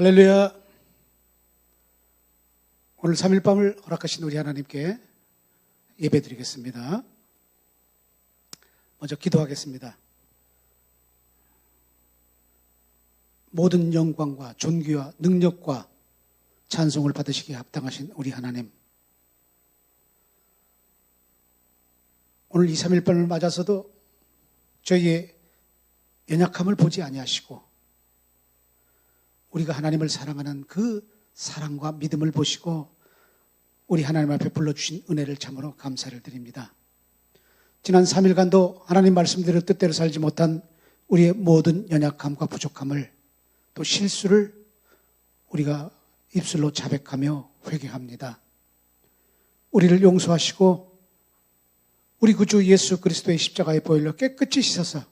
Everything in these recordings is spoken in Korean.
할렐루야. 오늘 3일 밤을 허락하신 우리 하나님께 예배드리겠습니다. 먼저 기도하겠습니다. 모든 영광과 존귀와 능력과 찬송을 받으시기에 합당하신 우리 하나님, 오늘 이 3일 밤을 맞아서도 저희의 연약함을 보지 아니하시고 우리가 하나님을 사랑하는 그 사랑과 믿음을 보시고 우리 하나님 앞에 불러주신 은혜를 참으로 감사를 드립니다. 지난 3일간도 하나님 말씀대로 뜻대로 살지 못한 우리의 모든 연약함과 부족함을 또 실수를 우리가 입술로 자백하며 회개합니다. 우리를 용서하시고 우리 구주 예수 그리스도의 십자가의 보혈로 깨끗이 씻어서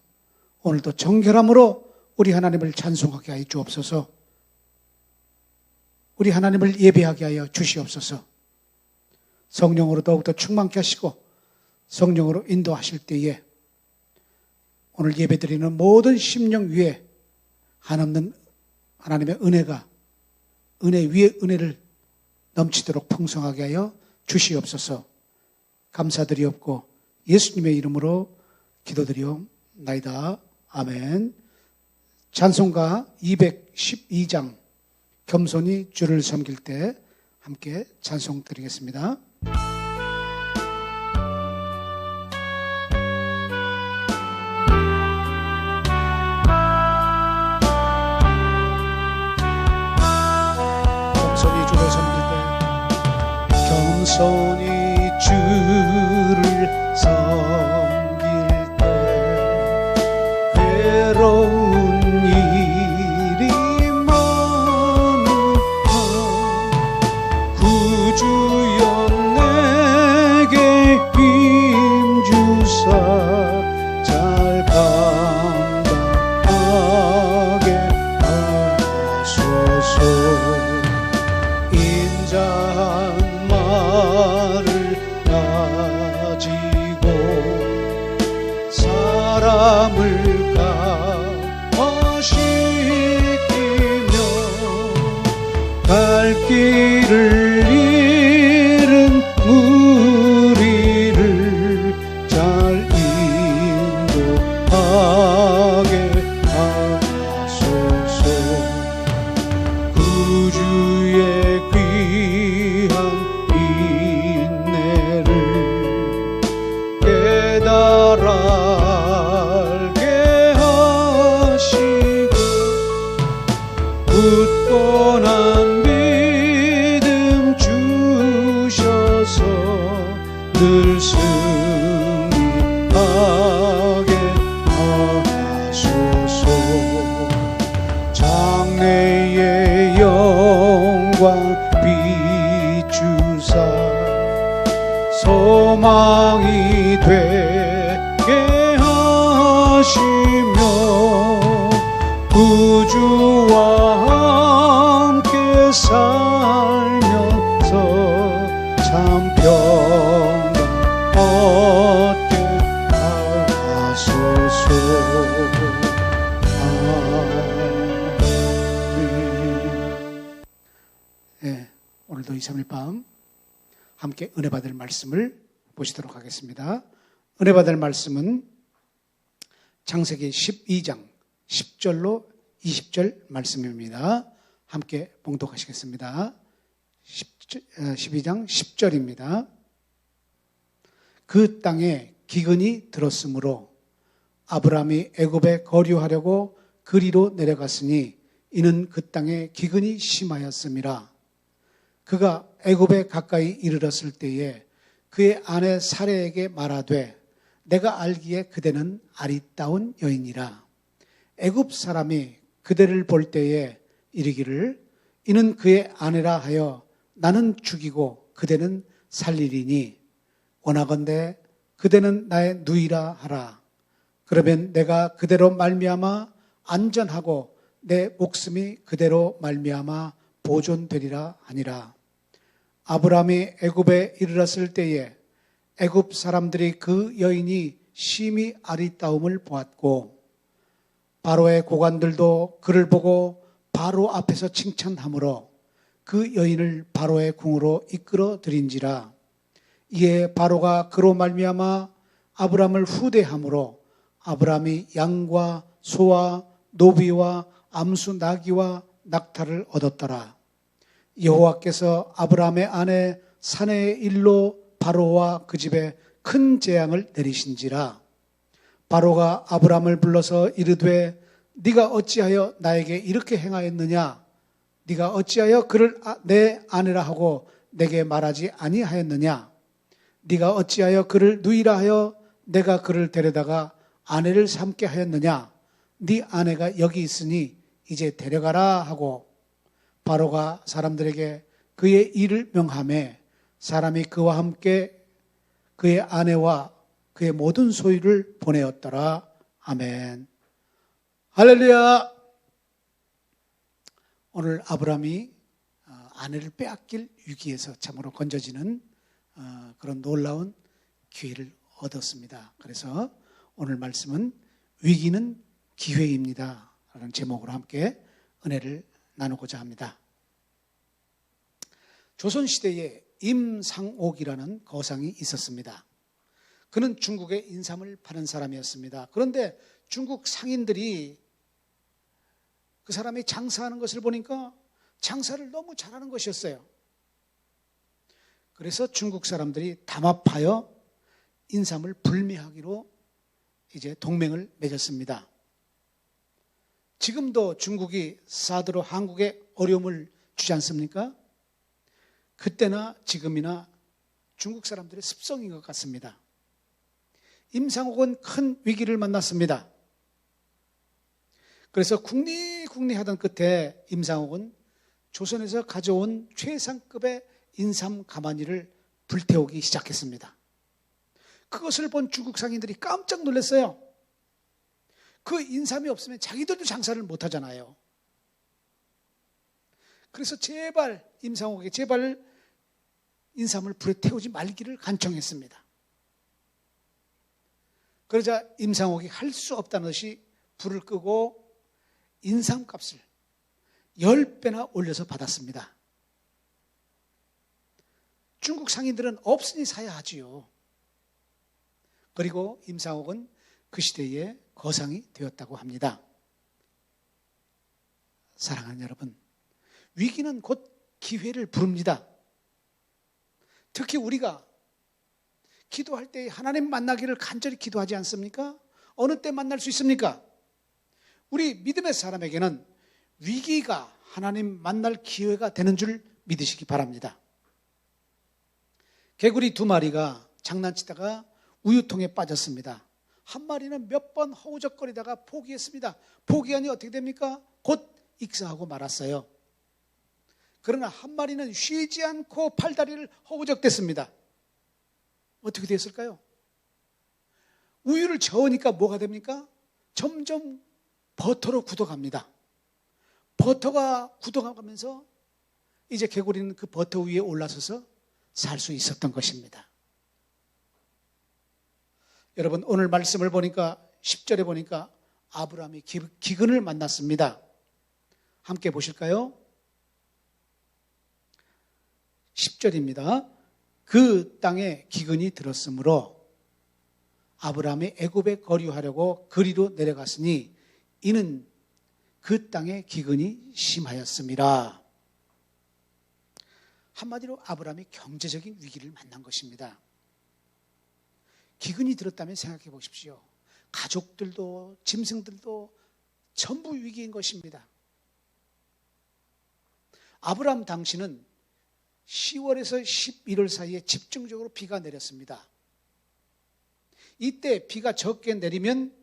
오늘도 정결함으로 우리 하나님을 찬송하게 하여 주옵소서. 우리 하나님을 예배하게 하여 주시옵소서. 성령으로 더욱더 충만케 하시고 성령으로 인도하실 때에 오늘 예배드리는 모든 심령 위에 한없는 하나님의 은혜가 은혜 위에 은혜를 넘치도록 풍성하게 하여 주시옵소서. 감사드리옵고 예수님의 이름으로 기도드리옵나이다. 아멘. 찬송가 212장 겸손히 주를 섬길 때 함께 찬송 드리겠습니다. 겸손히 주를 섬길 때 겸손히 주를 섬길 때 괴로운 일이 주여 내게 힘주사 잘 감당하게 하소서. 인자한 말을 가지고 사람을 감화시키며 갈 길을 무리를 잘 인도하게 하소서. 구주의 귀한 인내를 깨달아 알게 하시고 굳건한 믿음 주셔서 늘 승리하게 하소서. 장래의 영광 비추사 소망이 되게 하시며 구주와 함께 살면서 참 평강 얻게 하소서. 네, 오늘도 2, 3일 밤 함께 은혜 받을 말씀을 보시도록 하겠습니다. 은혜 받을 말씀은 창세기 12장 10절로 20절 말씀입니다. 함께 봉독하시겠습니다. 12장 10절입니다. 그 땅에 기근이 들었으므로 아브라함이 애굽에 거류하려고 그리로 내려갔으니 이는 그 땅에 기근이 심하였음이라. 그가 애굽에 가까이 이르렀을 때에 그의 아내 사레에게 말하되 내가 알기에 그대는 아리따운 여인이라. 애굽 사람이 그대를 볼 때에 이르기를 이는 그의 아내라 하여 나는 죽이고 그대는 살리리니 원하건대 그대는 나의 누이라 하라. 그러면 내가 그대로 말미암아 안전하고 내 목숨이 그대로 말미암아 보존되리라 하니라. 아브라함이 애굽에 이르렀을 때에 애굽 사람들이 그 여인이 심히 아리따움을 보았고 바로의 고관들도 그를 보고 바로 앞에서 칭찬함으로 그 여인을 바로의 궁으로 이끌어 들인지라. 이에 바로가 그로 말미암아 아브람을 후대함으로 아브람이 양과 소와 노비와 암수 나귀와 낙타를 얻었더라. 여호와께서 아브람의 아내 사내의 일로 바로와 그 집에 큰 재앙을 내리신지라. 바로가 아브람을 불러서 이르되 네가 어찌하여 나에게 이렇게 행하였느냐? 네가 어찌하여 그를 내 아내라 하고 내게 말하지 아니하였느냐? 네가 어찌하여 그를 누이라 하여 내가 그를 데려다가 아내를 삼게 하였느냐? 네 아내가 여기 있으니 이제 데려가라 하고 바로가 사람들에게 그의 일을 명하매 사람이 그와 함께 그의 아내와 그의 모든 소유를 보내었더라. 아멘. 할렐루야. 오늘 아브람이 아내를 빼앗길 위기에서 참으로 건져지는 그런 놀라운 기회를 얻었습니다. 그래서 오늘 말씀은 위기는 기회입니다 라는 제목으로 함께 은혜를 나누고자 합니다. 조선시대에 임상옥이라는 거상이 있었습니다. 그는 중국에 인삼을 파는 사람이었습니다. 그런데 중국 상인들이 그 사람이 장사하는 것을 보니까 장사를 너무 잘하는 것이었어요. 그래서 중국 사람들이 담합하여 인삼을 불매하기로 이제 동맹을 맺었습니다. 지금도 중국이 사드로 한국에 어려움을 주지 않습니까? 그때나 지금이나 중국 사람들의 습성인 것 같습니다. 임상옥은 큰 위기를 만났습니다. 그래서 궁리하던 끝에 임상옥은 조선에서 가져온 최상급의 인삼 가마니를 불태우기 시작했습니다. 그것을 본 중국 상인들이 깜짝 놀랐어요. 그 인삼이 없으면 자기들도 장사를 못 하잖아요. 그래서 제발 임상옥에게 제발 인삼을 불에 태우지 말기를 간청했습니다. 그러자 임상옥이 할 수 없다는 듯이 불을 끄고 인삼값을 10배나 올려서 받았습니다. 중국 상인들은 없으니 사야 하지요. 그리고 임상옥은 그 시대의 거상이 되었다고 합니다. 사랑하는 여러분, 위기는 곧 기회를 부릅니다. 특히 우리가 기도할 때 하나님 만나기를 간절히 기도하지 않습니까? 어느 때 만날 수 있습니까? 우리 믿음의 사람에게는 위기가 하나님 만날 기회가 되는 줄 믿으시기 바랍니다. 개구리 2마리가 장난치다가 우유통에 빠졌습니다. 한 마리는 몇 번 허우적거리다가 포기했습니다. 포기하니 어떻게 됩니까? 곧 익사하고 말았어요. 그러나 한 마리는 쉬지 않고 팔다리를 허우적댔습니다. 어떻게 됐을까요? 우유를 저으니까 뭐가 됩니까? 점점 버터로 굳어갑니다. 버터가 굳어가면서 이제 개구리는 그 버터 위에 올라서서 살 수 있었던 것입니다. 여러분, 오늘 말씀을 보니까 10절에 보니까 아브라함이 기근을 만났습니다. 함께 보실까요? 10절입니다. 그 땅에 기근이 들었으므로 아브라함이 애굽에 거류하려고 그리로 내려갔으니 이는 그 땅에 기근이 심하였습니다. 한마디로 아브라함이 경제적인 위기를 만난 것입니다. 기근이 들었다면 생각해 보십시오. 가족들도 짐승들도 전부 위기인 것입니다. 아브라함 당시는 10월에서 11월 사이에 집중적으로 비가 내렸습니다. 이때 비가 적게 내리면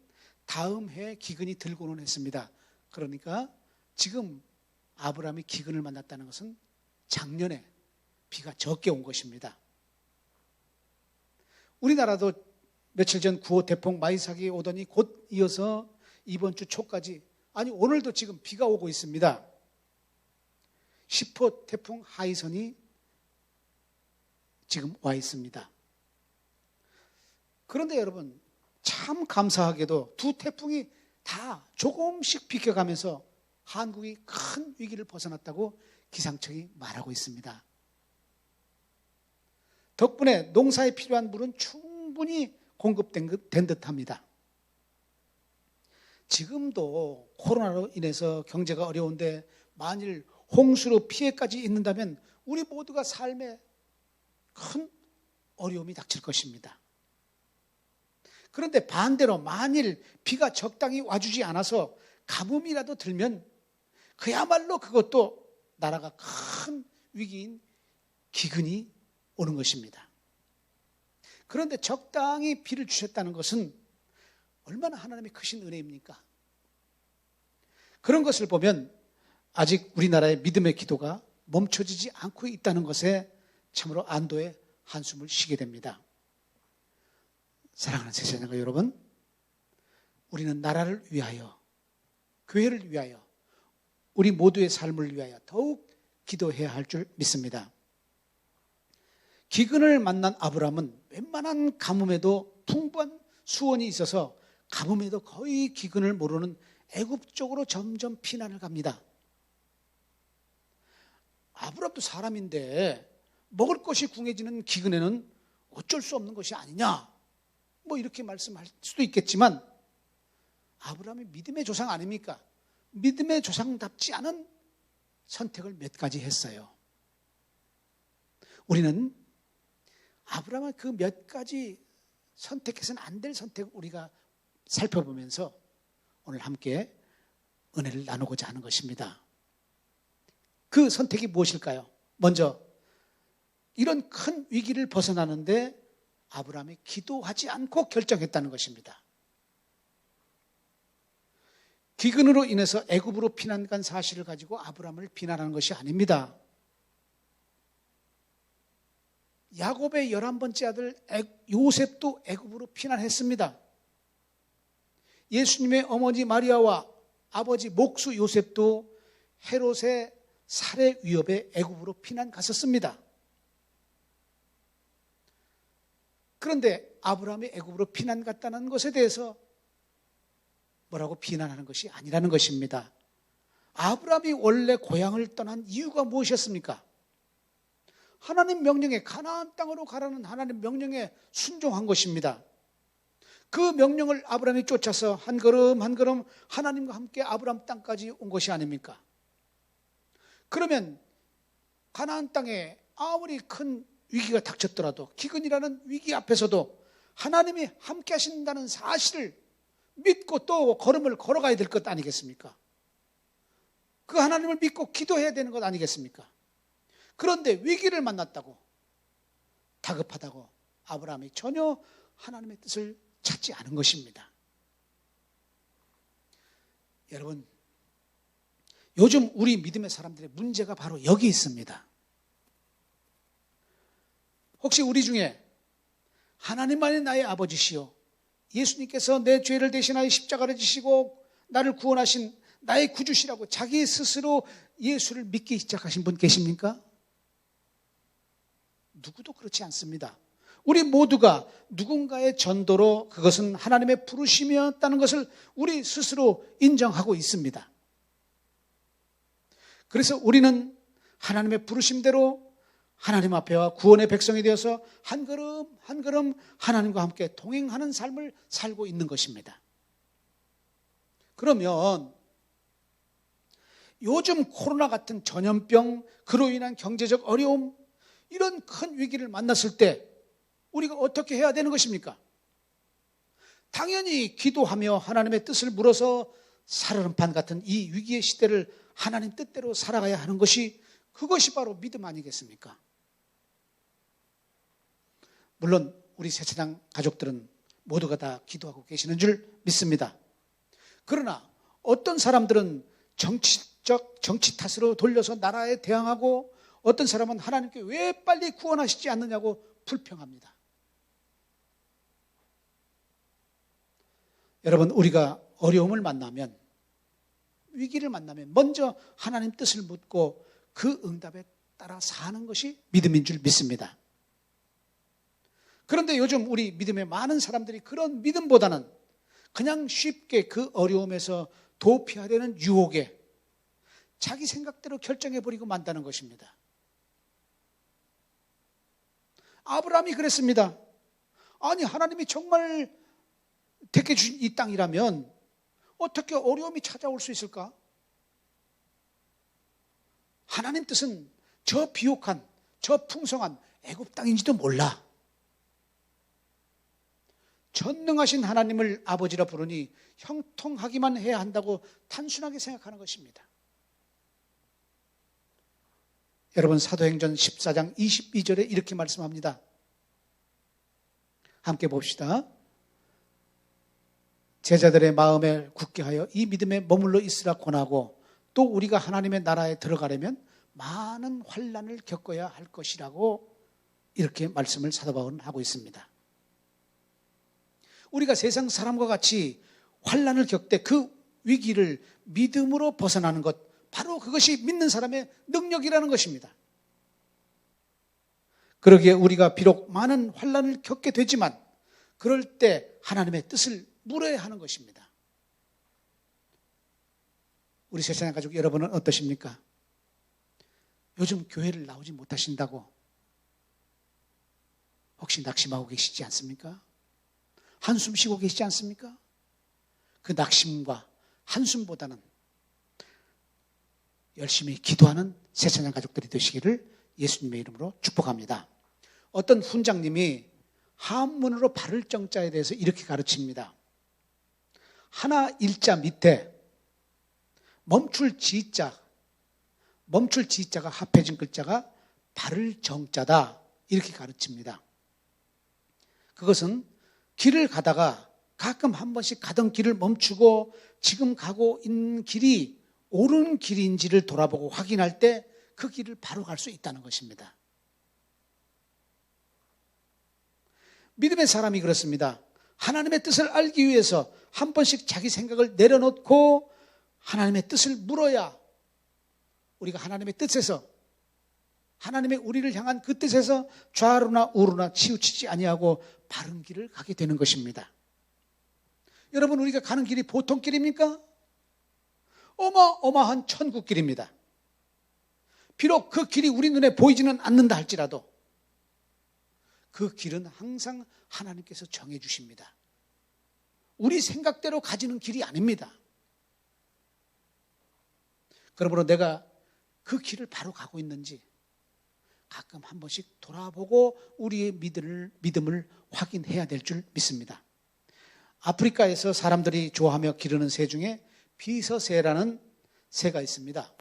다음 해에 기근이 들고는 했습니다. 그러니까 지금 아브라함이 기근을 만났다는 것은 작년에 비가 적게 온 것입니다. 우리나라도 며칠 전 9호 태풍 마이삭이 오더니 곧 이어서 이번 주 초까지, 아니 오늘도 지금 비가 오고 있습니다. 10호 태풍 하이선이 지금 와 있습니다. 그런데 여러분, 참 감사하게도 두 태풍이 다 조금씩 비켜가면서 한국이 큰 위기를 벗어났다고 기상청이 말하고 있습니다. 덕분에 농사에 필요한 물은 충분히 공급된 듯합니다. 지금도 코로나로 인해서 경제가 어려운데 만일 홍수로 피해까지 있는다면 우리 모두가 삶에 큰 어려움이 닥칠 것입니다. 그런데 반대로 만일 비가 적당히 와주지 않아서 가뭄이라도 들면 그야말로 그것도 나라가 큰 위기인 기근이 오는 것입니다. 그런데 적당히 비를 주셨다는 것은 얼마나 하나님의 크신 은혜입니까? 그런 것을 보면 아직 우리나라의 믿음의 기도가 멈춰지지 않고 있다는 것에 참으로 안도의 한숨을 쉬게 됩니다. 사랑하는 제자녀가 여러분, 우리는 나라를 위하여, 교회를 위하여, 우리 모두의 삶을 위하여 더욱 기도해야 할 줄 믿습니다. 기근을 만난 아브라함은 웬만한 가뭄에도 풍부한 수원이 있어서 가뭄에도 거의 기근을 모르는 애굽 쪽으로 점점 피난을 갑니다. 아브라함도 사람인데 먹을 것이 궁해지는 기근에는 어쩔 수 없는 것이 아니냐, 뭐 이렇게 말씀할 수도 있겠지만 아브라함이 믿음의 조상 아닙니까? 믿음의 조상답지 않은 선택을 몇 가지 했어요. 우리는 아브라함의 그 몇 가지 선택해서는 안 될 선택을 우리가 살펴보면서 오늘 함께 은혜를 나누고자 하는 것입니다. 그 선택이 무엇일까요? 먼저 이런 큰 위기를 벗어나는데 아브라함이 기도하지 않고 결정했다는 것입니다. 기근으로 인해서 애굽으로 피난 간 사실을 가지고 아브라함을 비난하는 것이 아닙니다. 야곱의 11번째 아들 요셉도 애굽으로 피난했습니다. 예수님의 어머니 마리아와 아버지 목수 요셉도 헤롯의 살해 위협에 애굽으로 피난 갔었습니다. 그런데 아브라함이 애굽으로 피난 갔다는 것에 대해서 뭐라고 비난하는 것이 아니라는 것입니다. 아브라함이 원래 고향을 떠난 이유가 무엇이었습니까? 하나님 명령에, 가나안 땅으로 가라는 하나님 명령에 순종한 것입니다. 그 명령을 아브라함이 쫓아서 한 걸음 한 걸음 하나님과 함께 아브라함 땅까지 온 것이 아닙니까? 그러면 가나안 땅에 아무리 큰 위기가 닥쳤더라도, 기근이라는 위기 앞에서도 하나님이 함께 하신다는 사실을 믿고 또 걸음을 걸어가야 될 것 아니겠습니까? 그 하나님을 믿고 기도해야 되는 것 아니겠습니까? 그런데 위기를 만났다고, 다급하다고 아브라함이 전혀 하나님의 뜻을 찾지 않은 것입니다. 여러분, 요즘 우리 믿음의 사람들의 문제가 바로 여기 있습니다. 혹시 우리 중에 하나님만이 나의 아버지시요, 예수님께서 내 죄를 대신하여 십자가를 지시고 나를 구원하신 나의 구주시라고 자기 스스로 예수를 믿기 시작하신 분 계십니까? 누구도 그렇지 않습니다. 우리 모두가 누군가의 전도로 그것은 하나님의 부르심이었다는 것을 우리 스스로 인정하고 있습니다. 그래서 우리는 하나님의 부르심대로 하나님 앞에와 구원의 백성이 되어서 한 걸음 한 걸음 하나님과 함께 동행하는 삶을 살고 있는 것입니다. 그러면 요즘 코로나 같은 전염병, 그로 인한 경제적 어려움, 이런 큰 위기를 만났을 때 우리가 어떻게 해야 되는 것입니까? 당연히 기도하며 하나님의 뜻을 물어서 살얼음판 같은 이 위기의 시대를 하나님 뜻대로 살아가야 하는 것이, 그것이 바로 믿음 아니겠습니까? 물론 우리 새찬양 가족들은 모두가 다 기도하고 계시는 줄 믿습니다. 그러나 어떤 사람들은 정치 탓으로 돌려서 나라에 대항하고, 어떤 사람은 하나님께 왜 빨리 구원하시지 않느냐고 불평합니다. 여러분, 우리가 어려움을 만나면, 위기를 만나면 먼저 하나님 뜻을 묻고 그 응답에 따라 사는 것이 믿음인 줄 믿습니다. 그런데 요즘 우리 믿음의 많은 사람들이 그런 믿음보다는 그냥 쉽게 그 어려움에서 도피하려는 유혹에 자기 생각대로 결정해버리고 만다는 것입니다. 아브라함이 그랬습니다. 아니, 하나님이 정말 택해 주신 이 땅이라면 어떻게 어려움이 찾아올 수 있을까? 하나님 뜻은 저 비옥한, 저 풍성한 애굽 땅인지도 몰라. 전능하신 하나님을 아버지라 부르니 형통하기만 해야 한다고 단순하게 생각하는 것입니다. 여러분, 사도행전 14장 22절에 이렇게 말씀합니다. 함께 봅시다. 제자들의 마음에 굳게 하여 이 믿음에 머물러 있으라 권하고 또 우리가 하나님의 나라에 들어가려면 많은 환난을 겪어야 할 것이라고 이렇게 말씀을 사도 바울은 하고 있습니다. 우리가 세상 사람과 같이 환난을 겪되 그 위기를 믿음으로 벗어나는 것, 바로 그것이 믿는 사람의 능력이라는 것입니다. 그러기에 우리가 비록 많은 환난을 겪게 되지만 그럴 때 하나님의 뜻을 물어야 하는 것입니다. 우리 세상 가족 여러분은 어떠십니까? 요즘 교회를 나오지 못하신다고 혹시 낙심하고 계시지 않습니까? 한숨 쉬고 계시지 않습니까? 그 낙심과 한숨보다는 열심히 기도하는 세찬양 가족들이 되시기를 예수님의 이름으로 축복합니다. 어떤 훈장님이 한문으로 발을 정자에 대해서 이렇게 가르칩니다. 하나 일자 밑에 멈출 지자가 합해진 글자가 발을 정자다, 이렇게 가르칩니다. 그것은 길을 가다가 가끔 한 번씩 가던 길을 멈추고 지금 가고 있는 길이 옳은 길인지를 돌아보고 확인할 때 그 길을 바로 갈 수 있다는 것입니다. 믿음의 사람이 그렇습니다. 하나님의 뜻을 알기 위해서 한 번씩 자기 생각을 내려놓고 하나님의 뜻을 물어야 우리가 하나님의 뜻에서, 하나님의 우리를 향한 그 뜻에서 좌로나 우로나 치우치지 아니하고 바른 길을 가게 되는 것입니다. 여러분, 우리가 가는 길이 보통 길입니까? 어마어마한 천국길입니다. 비록 그 길이 우리 눈에 보이지는 않는다 할지라도 그 길은 항상 하나님께서 정해 주십니다. 우리 생각대로 가지는 길이 아닙니다. 그러므로 내가 그 길을 바로 가고 있는지 가끔 한 번씩 돌아보고 우리의 믿음을 확인해야 될 줄 믿습니다. 아프리카에서 사람들이 좋아하며 기르는 새 중에 비서새라는 새가 있습니다.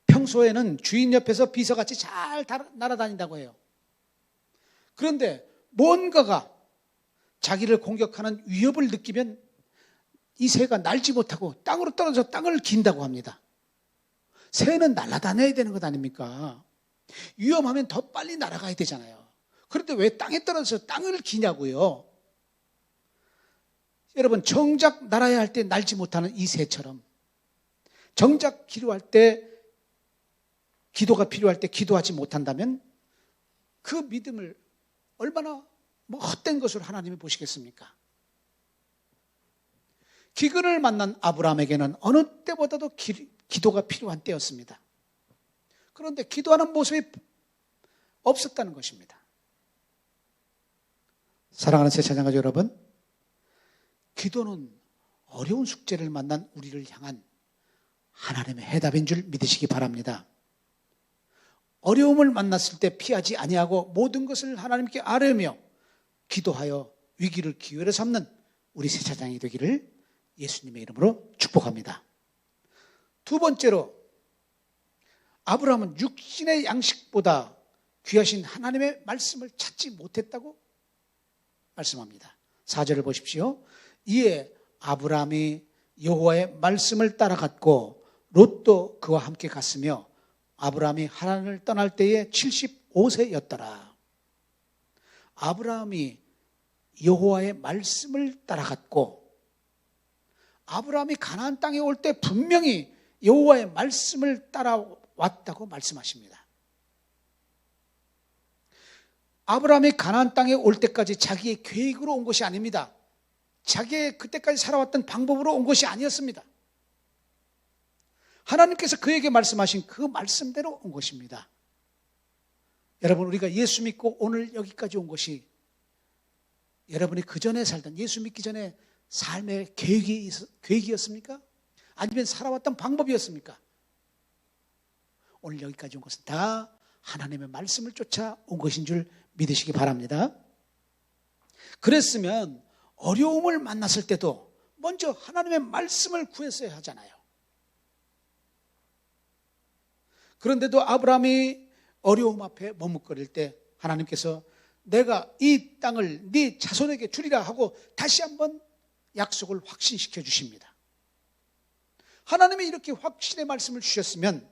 평소에는 주인 옆에서 비서같이 잘 날아다닌다고 해요. 그런데 뭔가가 자기를 공격하는 위협을 느끼면 이 새가 날지 못하고 땅으로 떨어져 땅을 긴다고 합니다. 새는 날아다녀야 되는 것 아닙니까? 위험하면 더 빨리 날아가야 되잖아요. 그런데 왜 땅에 떨어져서 땅을 기냐고요? 여러분, 정작 날아야 할 때 날지 못하는 이 새처럼 정작 기도가 필요할 때 기도하지 못한다면 그 믿음을 얼마나 헛된 것으로 하나님이 보시겠습니까? 기근을 만난 아브라함에게는 어느 때보다도 기도가 필요한 때였습니다. 그런데 기도하는 모습이 없었다는 것입니다. 사랑하는 세찬양가족 여러분, 기도는 어려운 숙제를 만난 우리를 향한 하나님의 해답인 줄 믿으시기 바랍니다. 어려움을 만났을 때 피하지 아니하고 모든 것을 하나님께 아뢰며 기도하여 위기를 기회로 삼는 우리 세차장이 되기를 예수님의 이름으로 축복합니다. 두 번째로, 아브라함은 육신의 양식보다 귀하신 하나님의 말씀을 찾지 못했다고 말씀합니다. 4절을 보십시오. 이에 아브라함이 여호와의 말씀을 따라갔고 롯도 그와 함께 갔으며 아브라함이 하란을 떠날 때에 75세였더라. 아브라함이 여호와의 말씀을 따라갔고, 아브라함이 가나안 땅에 올 때 분명히 여호와의 말씀을 따라왔다고 말씀하십니다. 아브라함이 가나안 땅에 올 때까지 자기의 계획으로 온 것이 아닙니다. 자기의 그때까지 살아왔던 방법으로 온 것이 아니었습니다. 하나님께서 그에게 말씀하신 그 말씀대로 온 것입니다. 여러분, 우리가 예수 믿고 오늘 여기까지 온 것이 여러분이 그 전에 살던, 예수 믿기 전에 삶의 계획이었습니까? 아니면 살아왔던 방법이었습니까? 오늘 여기까지 온 것은 다 하나님의 말씀을 쫓아 온 것인 줄 믿으시기 바랍니다. 그랬으면 어려움을 만났을 때도 먼저 하나님의 말씀을 구했어야 하잖아요. 그런데도 아브라함이 어려움 앞에 머뭇거릴 때 하나님께서 내가 이 땅을 네 자손에게 주리라 하고 다시 한번 약속을 확신시켜 주십니다. 하나님이 이렇게 확신의 말씀을 주셨으면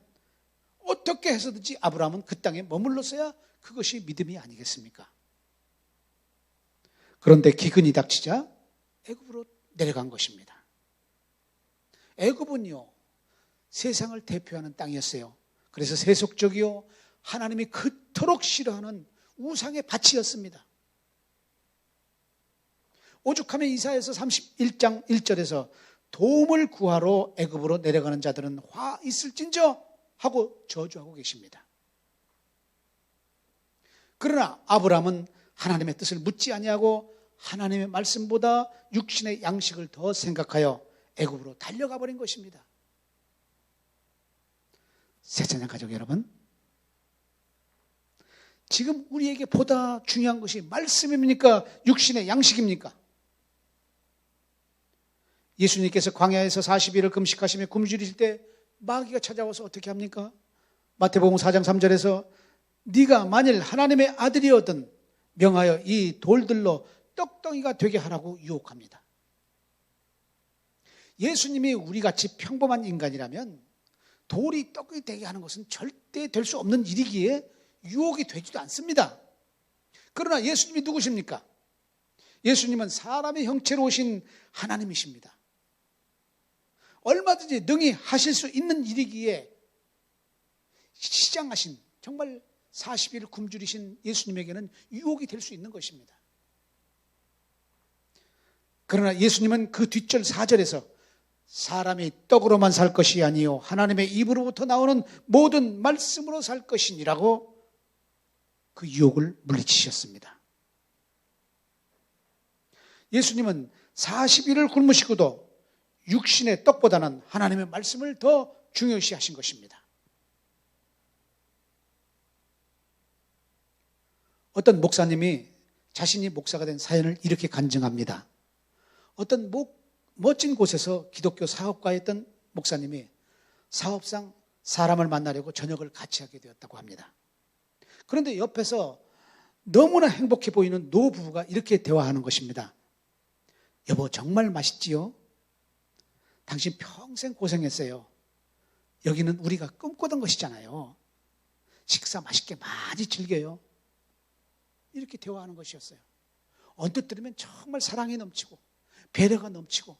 어떻게 해서든지 아브라함은 그 땅에 머물렀어야 그것이 믿음이 아니겠습니까? 그런데 기근이 닥치자 애굽으로 내려간 것입니다. 애굽은요, 세상을 대표하는 땅이었어요. 그래서 세속적이요, 하나님이 그토록 싫어하는 우상의 밭이었습니다. 오죽하면 이사야서 31장 1절에서 도움을 구하러 애굽으로 내려가는 자들은 화 있을진저 하고 저주하고 계십니다. 그러나 아브라함은 하나님의 뜻을 묻지 아니하고 하나님의 말씀보다 육신의 양식을 더 생각하여 애굽으로 달려가 버린 것입니다. 새찬양 가족 여러분, 지금 우리에게 보다 중요한 것이 말씀입니까? 육신의 양식입니까? 예수님께서 광야에서 40일을 금식하시며 굶주리실 때 마귀가 찾아와서 어떻게 합니까? 마태복음 4장 3절에서 네가 만일 하나님의 아들이었든 명하여 이 돌들로 떡덩이가 되게 하라고 유혹합니다. 예수님이 우리같이 평범한 인간이라면 돌이 떡이 되게 하는 것은 절대 될 수 없는 일이기에 유혹이 되지도 않습니다. 그러나 예수님이 누구십니까? 예수님은 사람의 형체로 오신 하나님이십니다. 얼마든지 능히 하실 수 있는 일이기에 시장하신, 정말 40일 굶주리신 예수님에게는 유혹이 될 수 있는 것입니다. 그러나 예수님은 그 뒷절 4절에서 사람이 떡으로만 살 것이 아니요 하나님의 입으로부터 나오는 모든 말씀으로 살 것이니라고 그 유혹을 물리치셨습니다. 예수님은 40일을 굶으시고도 육신의 떡보다는 하나님의 말씀을 더 중요시 하신 것입니다. 어떤 목사님이 자신이 목사가 된 사연을 이렇게 간증합니다. 어떤 멋진 곳에서 기독교 사업가였던 목사님이 사업상 사람을 만나려고 저녁을 같이 하게 되었다고 합니다. 그런데 옆에서 너무나 행복해 보이는 노부부가 이렇게 대화하는 것입니다. 여보, 정말 맛있지요? 당신 평생 고생했어요. 여기는 우리가 꿈꾸던 것이잖아요. 식사 맛있게 많이 즐겨요. 이렇게 대화하는 것이었어요. 언뜻 들으면 정말 사랑이 넘치고 배려가 넘치고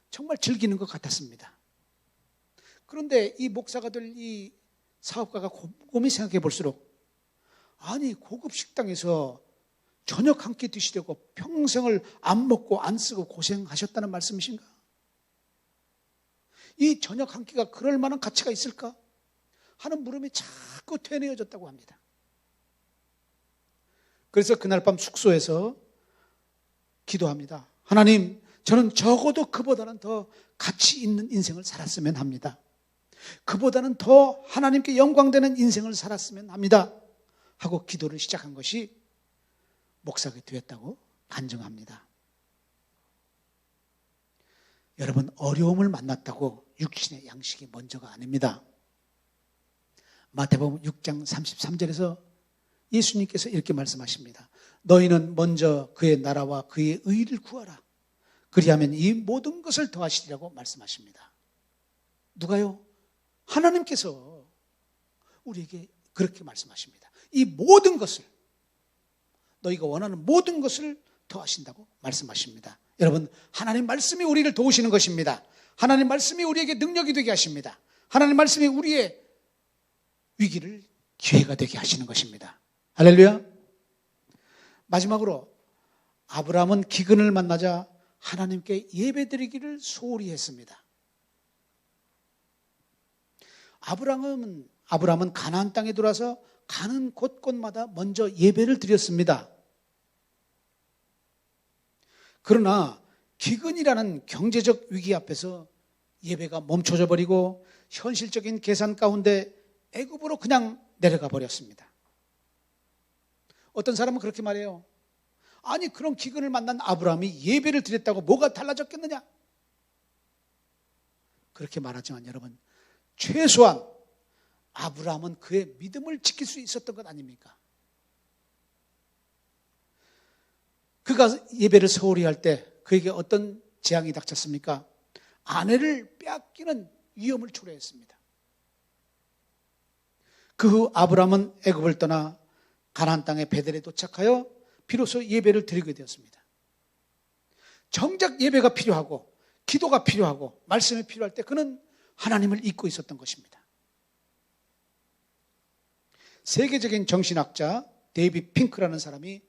정말 즐기는 것 같았습니다. 그런데 이 목사가 될 이 사업가가 곰곰이 생각해 볼수록, 아니 고급 식당에서 저녁 한 끼 드시려고 평생을 안 먹고 안 쓰고 고생하셨다는 말씀이신가? 이 저녁 한 끼가 그럴 만한 가치가 있을까? 하는 물음이 자꾸 되뇌어졌다고 합니다. 그래서 그날 밤 숙소에서 기도합니다. 하나님, 저는 적어도 그보다는 더 가치 있는 인생을 살았으면 합니다. 그보다는 더 하나님께 영광되는 인생을 살았으면 합니다. 하고 기도를 시작한 것이 목사가 되었다고 간증합니다. 여러분, 어려움을 만났다고 육신의 양식이 먼저가 아닙니다. 마태복음 6장 33절에서 예수님께서 이렇게 말씀하십니다. 너희는 먼저 그의 나라와 그의 의를 구하라. 그리하면 이 모든 것을 더하시리라고 말씀하십니다. 누가요? 하나님께서 우리에게 그렇게 말씀하십니다. 이 모든 것을, 너희가 원하는 모든 것을 더하신다고 말씀하십니다. 여러분, 하나님 말씀이 우리를 도우시는 것입니다. 하나님 말씀이 우리에게 능력이 되게 하십니다. 하나님 말씀이 우리의 위기를 기회가 되게 하시는 것입니다. 할렐루야. 마지막으로 아브라함은 기근을 만나자 하나님께 예배드리기를 소홀히 했습니다. 아브라함은 가나안 땅에 들어와서 가는 곳곳마다 먼저 예배를 드렸습니다. 그러나 기근이라는 경제적 위기 앞에서 예배가 멈춰져 버리고 현실적인 계산 가운데 애굽으로 그냥 내려가 버렸습니다. 어떤 사람은 그렇게 말해요. 아니, 그런 기근을 만난 아브라함이 예배를 드렸다고 뭐가 달라졌겠느냐? 그렇게 말하지만 여러분, 최소한 아브라함은 그의 믿음을 지킬 수 있었던 것 아닙니까? 그가 예배를 소홀히 할 때 그에게 어떤 재앙이 닥쳤습니까? 아내를 빼앗기는 위험을 초래했습니다. 그 후 아브라함은 애굽을 떠나 가나안 땅의 베델에 도착하여 비로소 예배를 드리게 되었습니다. 정작 예배가 필요하고 기도가 필요하고 말씀이 필요할 때 그는 하나님을 잊고 있었던 것입니다. 세계적인 정신학자 데이비드 핑크라는 사람이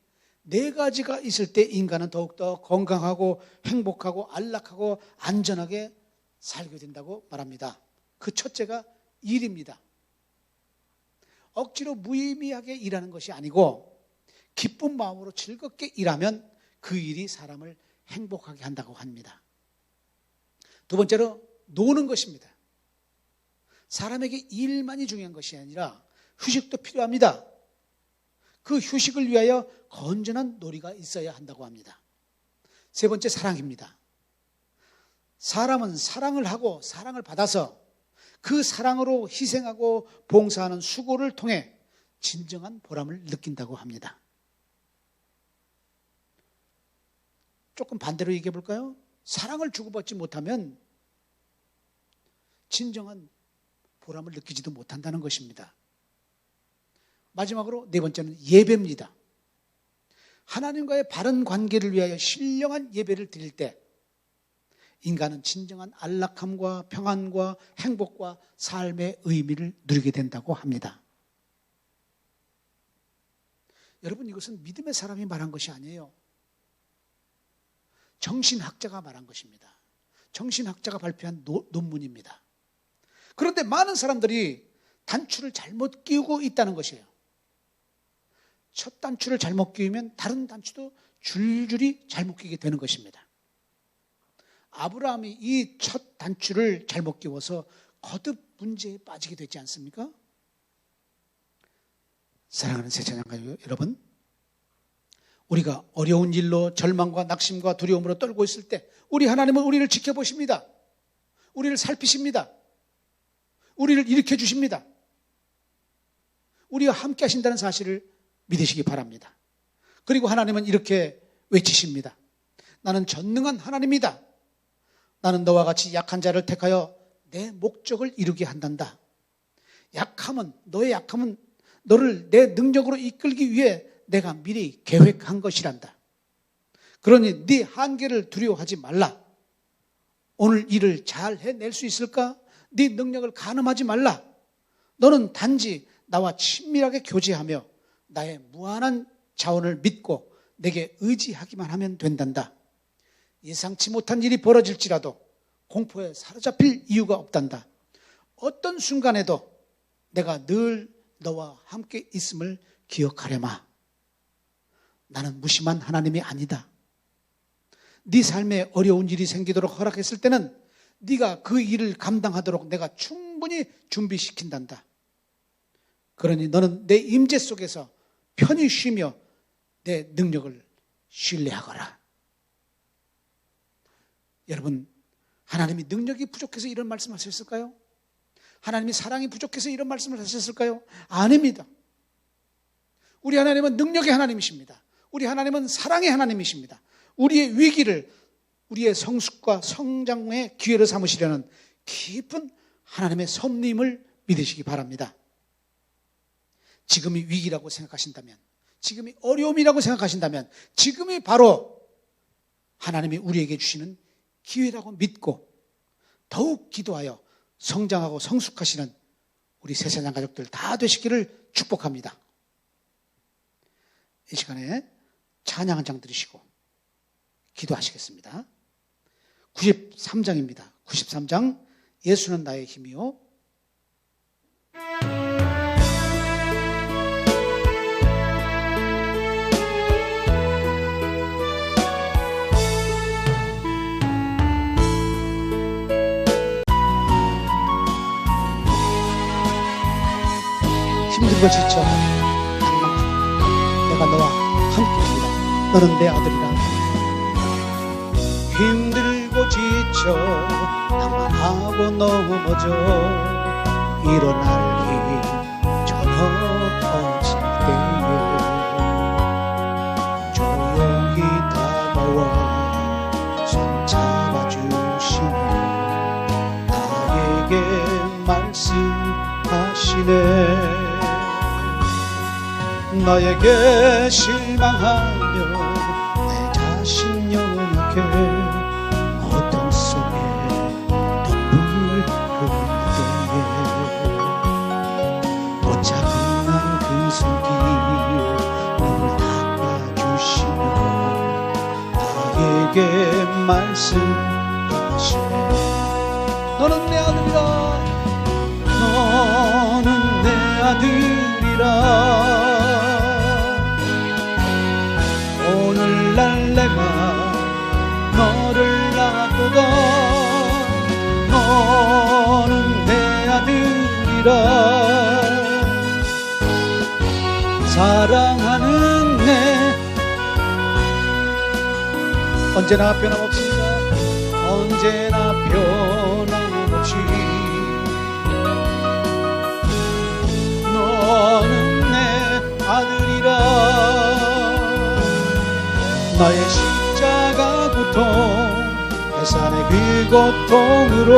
4가지가 있을 때 인간은 더욱더 건강하고 행복하고 안락하고 안전하게 살게 된다고 말합니다. 그 첫째가 일입니다. 억지로 무의미하게 일하는 것이 아니고 기쁜 마음으로 즐겁게 일하면 그 일이 사람을 행복하게 한다고 합니다. 두 번째로 노는 것입니다. 사람에게 일만이 중요한 것이 아니라 휴식도 필요합니다. 그 휴식을 위하여 건전한 놀이가 있어야 한다고 합니다. 세 번째, 사랑입니다. 사람은 사랑을 하고 사랑을 받아서 그 사랑으로 희생하고 봉사하는 수고를 통해 진정한 보람을 느낀다고 합니다. 조금 반대로 얘기해 볼까요? 사랑을 주고받지 못하면 진정한 보람을 느끼지도 못한다는 것입니다. 마지막으로 4번째는 예배입니다. 하나님과의 바른 관계를 위하여 신령한 예배를 드릴 때 인간은 진정한 안락함과 평안과 행복과 삶의 의미를 누리게 된다고 합니다. 여러분, 이것은 믿음의 사람이 말한 것이 아니에요. 정신학자가 말한 것입니다. 정신학자가 발표한 논문입니다. 그런데 많은 사람들이 단추를 잘못 끼우고 있다는 것이에요. 첫 단추를 잘못 끼우면 다른 단추도 줄줄이 잘못 끼게 되는 것입니다. 아브라함이 이 첫 단추를 잘못 끼워서 거듭 문제에 빠지게 되지 않습니까? 사랑하는 새찬양가 여러분, 우리가 어려운 일로 절망과 낙심과 두려움으로 떨고 있을 때 우리 하나님은 우리를 지켜보십니다. 우리를 살피십니다. 우리를 일으켜 주십니다. 우리와 함께 하신다는 사실을 믿으시기 바랍니다. 그리고 하나님은 이렇게 외치십니다. 나는 전능한 하나님이다. 나는 너와 같이 약한 자를 택하여 내 목적을 이루게 한단다. 너의 약함은 너를 내 능력으로 이끌기 위해 내가 미리 계획한 것이란다. 그러니 네 한계를 두려워하지 말라. 오늘 일을 잘 해낼 수 있을까? 네 능력을 간음하지 말라. 너는 단지 나와 친밀하게 교제하며 나의 무한한 자원을 믿고 내게 의지하기만 하면 된단다. 예상치 못한 일이 벌어질지라도 공포에 사로잡힐 이유가 없단다. 어떤 순간에도 내가 늘 너와 함께 있음을 기억하려마. 나는 무심한 하나님이 아니다. 네 삶에 어려운 일이 생기도록 허락했을 때는 네가 그 일을 감당하도록 내가 충분히 준비시킨단다. 그러니 너는 내 임재 속에서 편히 쉬며 내 능력을 신뢰하거라. 여러분, 하나님이 능력이 부족해서 이런 말씀을 하셨을까요? 하나님이 사랑이 부족해서 이런 말씀을 하셨을까요? 아닙니다. 우리 하나님은 능력의 하나님이십니다. 우리 하나님은 사랑의 하나님이십니다. 우리의 위기를 우리의 성숙과 성장의 기회로 삼으시려는 깊은 하나님의 섭리임을 믿으시기 바랍니다. 지금이 위기라고 생각하신다면, 지금이 어려움이라고 생각하신다면 지금이 바로 하나님이 우리에게 주시는 기회라고 믿고 더욱 기도하여 성장하고 성숙하시는 우리 새사냥 가족들 다 되시기를 축복합니다. 이 시간에 찬양 한 장 드리시고 기도하시겠습니다. 93장입니다. 93장 예수는 나의 힘이요 힘들고 지쳐 낭망하고 내가 너와 함께합니다. 너는 내 아들이라. 힘들고 지쳐 낭망하고 넘어져 일어날 힘 전혀 없을 때에 조용히 다가와 손 잡아주시며 나에게 말씀하시네. 나에게 실망하며 내 자신 연약해 어둠 속에 눈물 흘릴 때에 못 차분한 그 손길 눈을 닦아주시며 나에게 말씀하시네. 너는 내 아들이라. 너는 내 아들이라. 오늘날 내가 너를 놔두고 너는 내 아들이라. 사랑하는 내 언제나 변함없습니다. 언제나 변함없이 너는 내 아들이라. 나의 십자가 고통 해산의 그 고통으로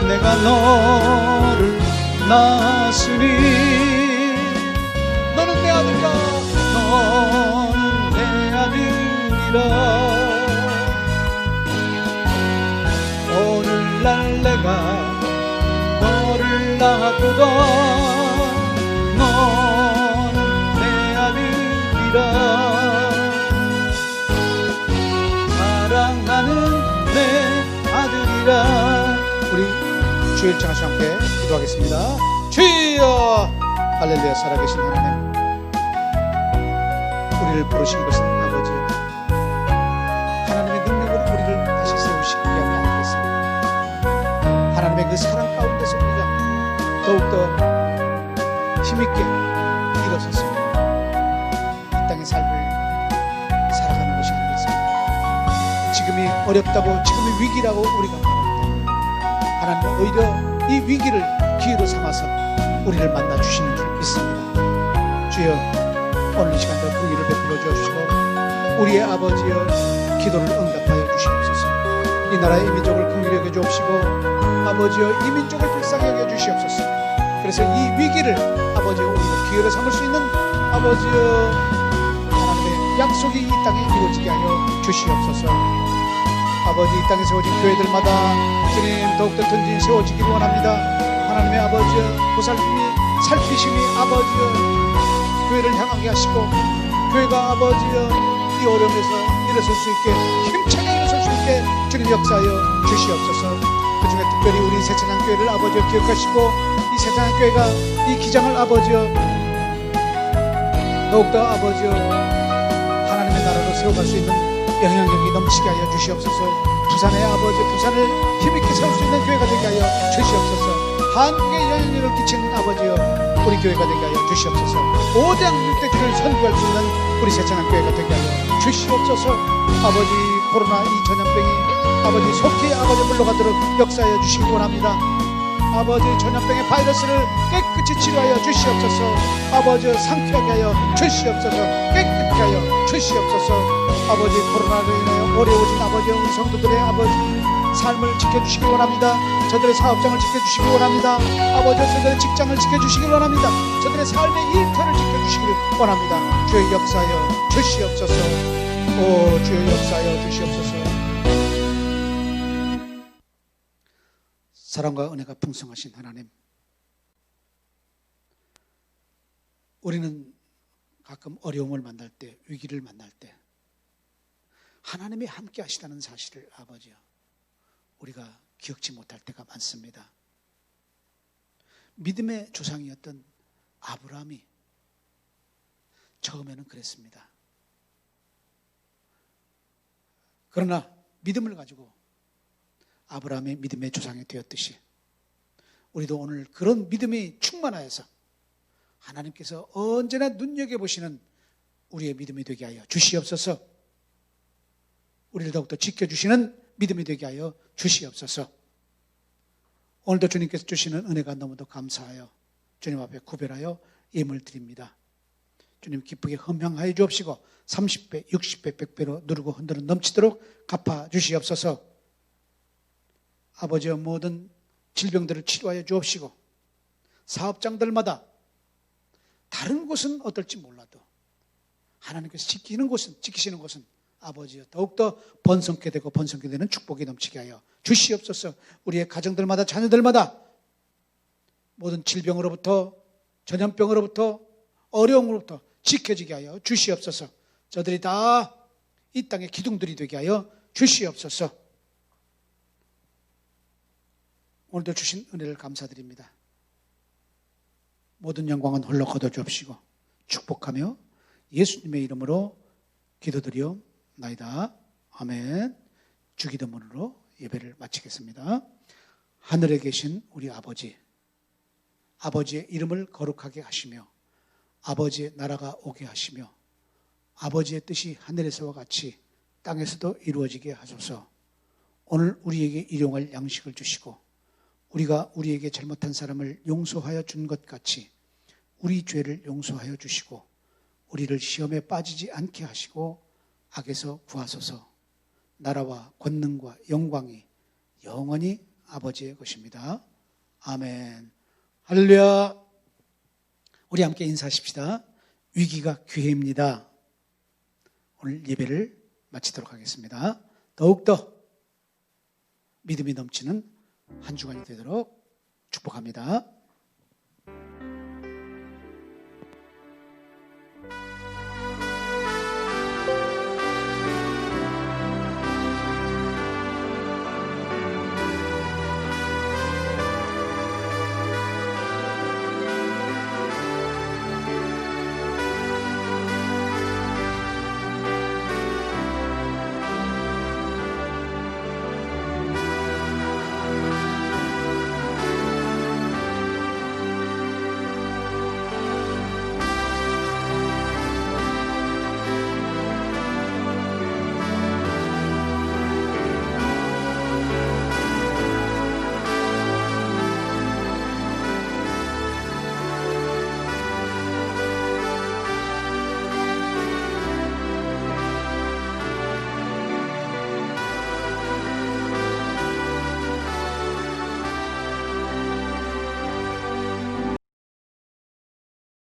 내가 너를 낳았으니 너는 내 아들이라. 너는 내 아들이라. 오늘날 내가 너를 놔두고 너는 내 아들이라. 사랑하는 내 아들이라. 우리 주일 찬송 함께 기도하겠습니다. 주여 할렐루야. 살아계신 하나님, 우리를 부르신 것은 아버지 하나님의 능력으로 우리를 다시 세우시기 위함이 아니겠습니까? 하나님의 그 사랑 가운데서 우리가 더욱더 힘있게 일어서서 이 땅의 삶을 살아가는 것이 아니겠습니까? 지금이 어렵다고, 지금이 위기라고 우리가 말합니다. 하나님은 오히려 이 위기를 기회로 삼아서 우리를 만나주시는 줄 믿습니다. 주여 오늘 이 시간도 긍휼을 베풀어 주옵시고 우리의 아버지여 기도를 응답하여 주시옵소서. 이 나라의 이민족을 긍휼히 여겨 주옵시고 아버지여 이 민족을 불쌍히 여겨 주시옵소서. 그래서 이 위기를 아버지여 우리가 기회로 삼을 수 있는 아버지여 하나님의 약속이 이 땅에 이루어지게 하여 주시옵소서. 아버지 이 땅에 세워진 교회들마다 주님 더욱더 든든히 세워지기를 원합니다. 하나님의 아버지여 보살핌이 살피심이 아버지여 교회를 향하게 하시고 교회가 아버지여 이 어려움에서 일어설 수 있게 힘차게 일어설 수 있게 주님 역사하여 주시옵소서. 그중에 특별히 우리 새찬양교회를 아버지여 기억하시고 이 새찬양교회가 이 기장을 아버지여 더욱더 아버지여 하나님의 나라로 세워갈 수 있는 영향력이 넘치게 하여 주시옵소서. 부산의 아버지 부산을 힘있게 세울 수 있는 교회가 되게 하여 주시옵소서. 한국에 영향력을 끼치는 아버지여 우리 교회가 되게 하여 주시옵소서. 5대양 6대주를 선교할 수 있는 우리 새찬양교회가 되게 하여 주시옵소서. 아버지 코로나 이 전염병이 아버지 속히 아버지 물러가도록 역사하여 주시기 원합니다. 아버지 전염병의 바이러스를 깨끗이 치료하여 주시옵소서. 아버지 상쾌하게 하여 주시옵소서. 깨끗하게 하여 주시옵소서. 아버지 코로나로 인하여 어려워진 아버지 우리 성도들의 아버지 삶을 지켜주시기 원합니다. 저들의 사업장을 지켜주시기 원합니다. 아버지 저들의 직장을 지켜주시기 원합니다. 저들의 삶의 일터를 지켜주시기를 원합니다. 주의 역사하여 주시옵소서. 오 주의 역사하여 주시옵소서. 사랑과 은혜가 풍성하신 하나님, 우리는 가끔 어려움을 만날 때, 위기를 만날 때 하나님이 함께 하시다는 사실을 아버지요 우리가 기억지 못할 때가 많습니다. 믿음의 조상이었던 아브라함이 처음에는 그랬습니다. 그러나 믿음을 가지고 아브라함의 믿음의 조상이 되었듯이 우리도 오늘 그런 믿음이 충만하여서 하나님께서 언제나 눈여겨보시는 우리의 믿음이 되게 하여 주시옵소서. 우리를 더욱더 지켜주시는 믿음이 되게 하여 주시옵소서. 오늘도 주님께서 주시는 은혜가 너무도 감사하여 주님 앞에 구별하여 예물 드립니다. 주님 기쁘게 헌명하여 주옵시고 30배, 60배, 100배로 누르고 흔들어 넘치도록 갚아 주시옵소서. 아버지의 모든 질병들을 치료하여 주옵시고 사업장들마다 다른 곳은 어떨지 몰라도 하나님께서 지키시는 곳은 아버지여 더욱더 번성케 되고 번성케 되는 축복이 넘치게 하여 주시옵소서. 우리의 가정들마다 자녀들마다 모든 질병으로부터 전염병으로부터 어려움으로부터 지켜지게 하여 주시옵소서. 저들이 다 이 땅의 기둥들이 되게 하여 주시옵소서. 오늘도 주신 은혜를 감사드립니다. 모든 영광은 홀로 거둬주옵시고 축복하며 예수님의 이름으로 기도드리옵나이다. 아멘. 주기도문으로 예배를 마치겠습니다. 하늘에 계신 우리 아버지, 아버지의 이름을 거룩하게 하시며 아버지의 나라가 오게 하시며 아버지의 뜻이 하늘에서와 같이 땅에서도 이루어지게 하소서. 오늘 우리에게 일용할 양식을 주시고 우리가 우리에게 잘못한 사람을 용서하여 준 것 같이 우리 죄를 용서하여 주시고 우리를 시험에 빠지지 않게 하시고 악에서 구하소서. 나라와 권능과 영광이 영원히 아버지의 것입니다. 아멘. 할렐루야. 우리 함께 인사하십시다. 위기가 기회입니다. 오늘 예배를 마치도록 하겠습니다. 더욱더 믿음이 넘치는 한 주간이 되도록 축복합니다.